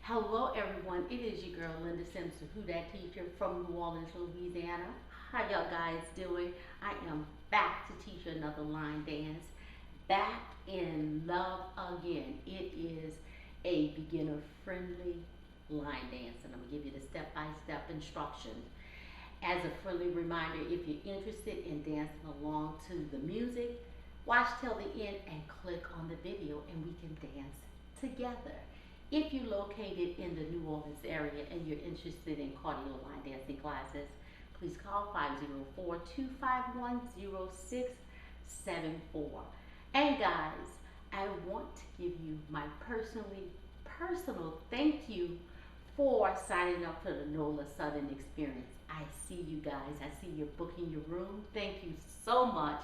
Hello everyone, it is your girl Linda Simpson, Who Dat Teacher from New Orleans, Louisiana. How y'all guys doing? I am back to teach you another line dance. Back in love again. It is a beginner friendly line dance and I'm going to give you the step-by-step instructions. As a friendly reminder, if you're interested in dancing along to the music, watch till the end and click on the video and we can dance together. If you're located in the New Orleans area and you're interested in cardio line dancing classes, please call 504-251-0674. And guys, I want to give you my personal thank you for signing up for the NOLA Southern Experience. I see you guys. I see you're booking your room. Thank you so much.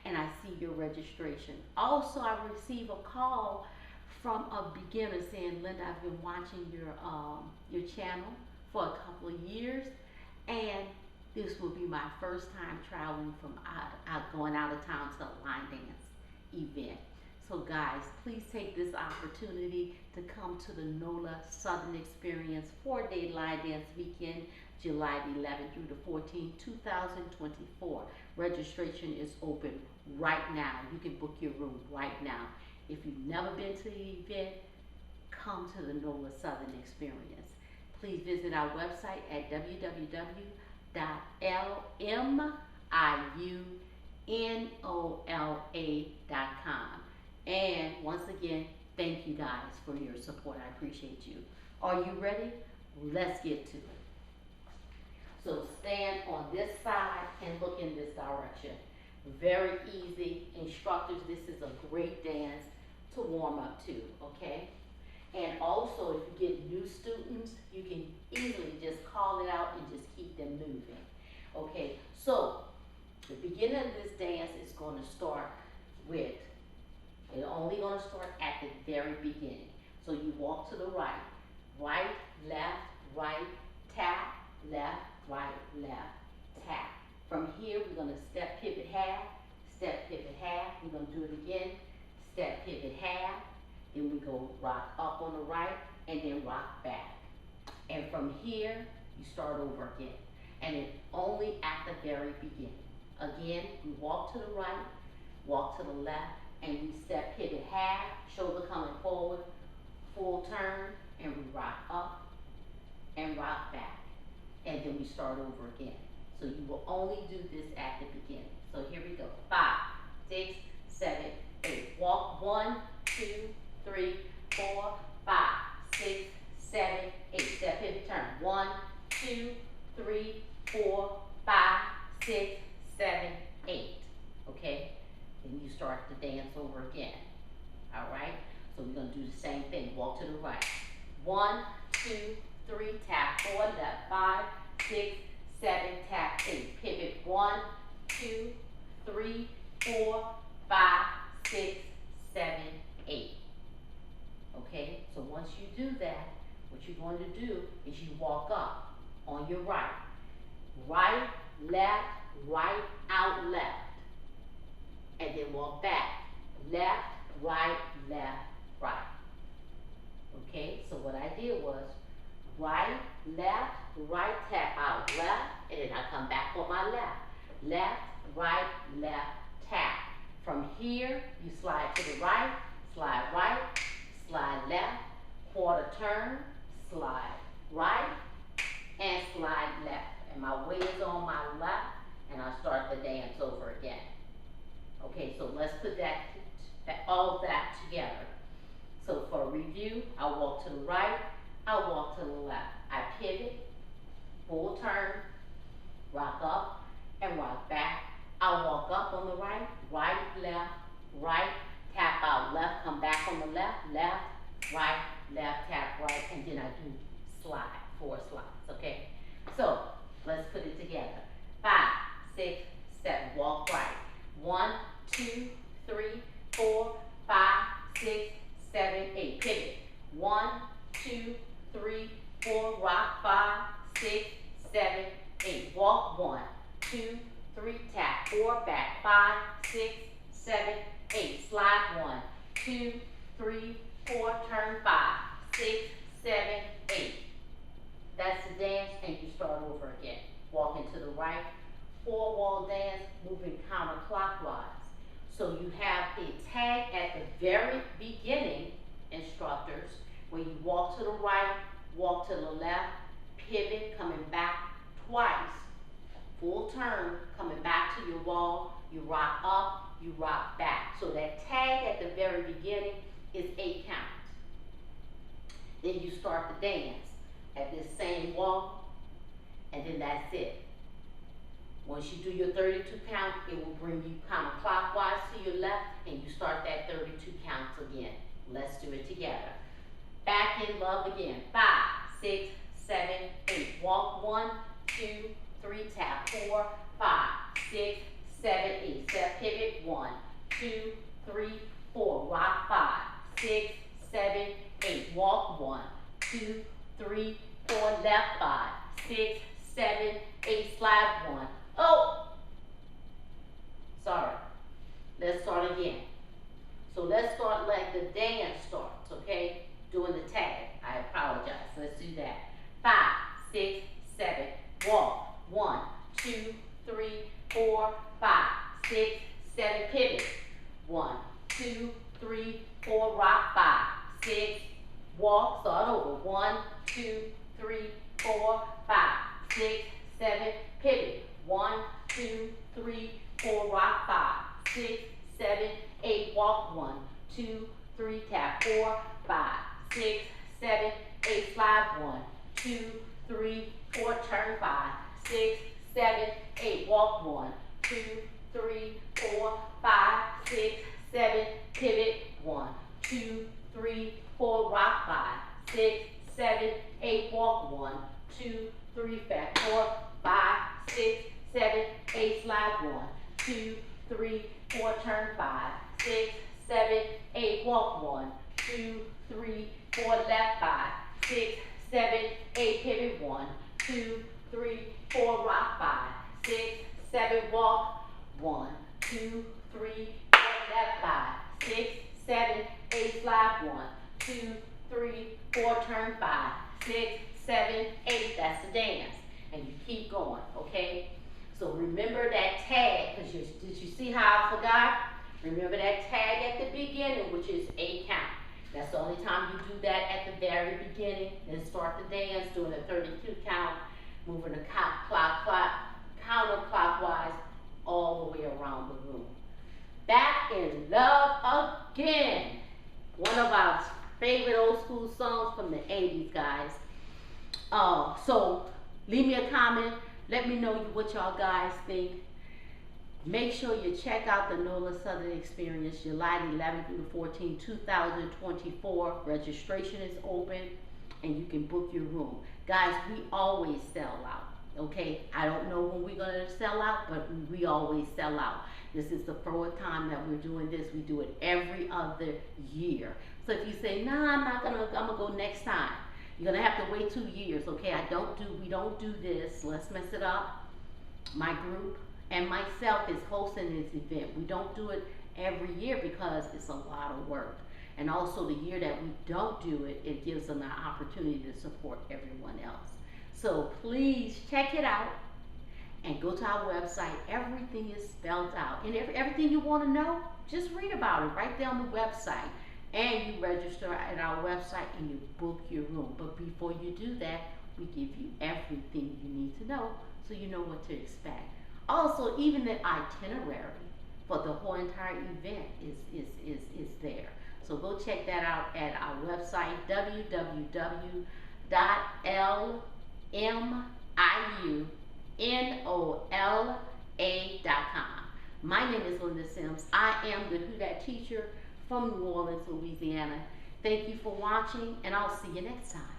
And I see your registration. Also, I received a call from a beginner saying, Linda, I've been watching your channel for a couple of years, and this will be my first time traveling from going out of town to a line dance event. So guys, please take this opportunity to come to the NOLA Southern Experience 4-day line dance weekend, July 11th through the 14th, 2024. Registration is open right now. You can book your room right now. If you've never been to the event, come to the NOLA Southern Experience. Please visit our website at www.LMIUNOLA.com. And once again, thank you guys for your support. I appreciate you. Are you ready? Let's get to it. So stand on this side and look in this direction. Very easy. Instructors, this is a great dance to warm up to, okay? And also, if you get new students, you can easily just call it out and just keep them moving, okay? So, the beginning of this dance is going to start with, it's only going to start at the very beginning. So you walk to the right, right, tap, left, tap. From here, we're going to step, pivot, half, step, pivot, half. We're going to do it again. Step, pivot, half. Then we go rock up on the right and then rock back. And from here, you start over again. And it's only at the very beginning. Again, we walk to the right, walk to the left, and we step, pivot, half, shoulder coming forward, full turn, and we rock up and rock back. And then we start over again. So you will only do this at the beginning. So here we go. 5, 6, 7, 8. Walk 1, 2, 3, 4, 5, 6, 7, 8. Step, pivot, turn. 1, 2, 3, 4, 5, 6, 7, 8. Okay? Then you start the dance over again. All right? So we're going to do the same thing. Walk to the right. 1, 2, 3, tap 4, left, 5, 6, 7, tap 8. Pivot 1, 2, 3, 4, 5, 6, 7, 8. Okay, so once you do that, what you're going to do is you walk up on your right. Right, out, left. And then walk back. Left, right. Okay, so what I did was right, tap out, left, and then I come back on my left. Left, tap. From here, you slide to the right, slide left, quarter turn, slide right, and slide left. And my weight is on my left, and I start the dance over again. Okay, so let's put all that together. So for review, I walk to the right, I walk to the left. I pivot, full turn, rock up, and rock back. I walk up on the right, right, tap out left, come back on the left, right, tap right, and then I do slide, 4 slides, okay? So let's put it together. 5, 6, 7, walk right. 1, 2, 3, 4, 5, 6, 7, 8. Pivot. 1, 2, 3, 4, rock, 5, 6, 7, 8. Walk 1, 2, 3, tap 4, back 5, 6, 7, 8. Slide 1, 2, 3, 4, turn 5, 6, 7, 8. That's the dance, and you start over again. Walking to the right, 4-wall dance, moving counterclockwise. So you have a tag at the very beginning, instructors, where you walk to the right, walk to the left, pivot, coming back twice, full turn, coming back to your wall, you rock up, you rock back. So that tag at the very beginning is 8 counts. Then you start the dance at this same wall, and then that's it. Once you do your 32 count, it will bring you counterclockwise to your left, and you start that 32 counts again. Let's do it together. Back in love again. 5, 6, 7, 8. Walk 1, 2, 3, tap 4, 5, 6, 7, 8. Step pivot 1, 2, 3, 4. Rock 5, 6, 7, 8. Walk 1, 2, 3, 4. Left 5, 6, 7, 8. Slide 1. Oh! Sorry. Let's start again. So let's start like the dance starts, okay? Doing the tag. I apologize. Let's do that. 5, 6, 7. Walk. 1, 2, 3, 4, 5, 6, 7. Pivot. 1, 2, 3, 4. Rock. 5, 6. Walk. Start over. 1, 2, 3, 4, 5, 6, 7. Pivot. 1, 2, 3, 4. Rock. 5, 6, 7, 8. Walk. 1, 2, 3. Tap 4, 5, 6, 7, 8. Slide 1, 2, 3, 4. Turn 5, 6, 7, 8. Walk 1, 2, 3, 4, 5, 6, 7. Pivot. 1, 2, 3, 4. Rock. 5, 6, 7, 8. Walk 1, 2, 3. Back 4, 5, 6, 7, 8. Slide 1, 2, 3, 4. Turn 5, 6, 7, 8. Walk 1, 2, 3, 4. Left 5, 6, 7, 8. Pivot. 1, 2, 3, 4. Rock. 5, 6, 7. Walk. 1, 2, 3, 4. Left 5, 6, 7, 8. Slide 1, 2, 3, 4. Turn 5, 6, 7, 8. That's the dance. And you keep going, okay? So remember that tag, because did you see how I forgot? Remember that tag at the beginning, which is 8 count. That's the only time you do that at the very beginning. Then start the dance, doing a 32 count, moving the counterclockwise all the way around the room. Back in love again. One of our favorite old school songs from the 80s, guys. So leave me a comment. Let me know what y'all guys think. Make sure you check out the NOLA Southern Experience, July 11th through the 14th, 2024. Registration is open, and you can book your room. Guys, we always sell out, okay? I don't know when we're gonna sell out, but we always sell out. This is the 4th time that we're doing this. We do it every other year. So if you say, nah, I'm gonna go next time, you're gonna have to wait 2 years, okay? We don't do this. Let's mess it up. My group and myself is hosting this event. We don't do it every year because it's a lot of work. And also the year that we don't do it, it gives them an opportunity to support everyone else. So please check it out and go to our website. Everything is spelled out. And everything you want to know, just read about it right there on the website. And you register at our website and you book your room. But before you do that, we give you everything you need to know so you know what to expect. Also, even the itinerary for the whole entire event is there. So go check that out at our website, www.LMIUNOLA.com. My name is Linda Sims. I am the Who Dat teacher from New Orleans, Louisiana. Thank you for watching, and I'll see you next time.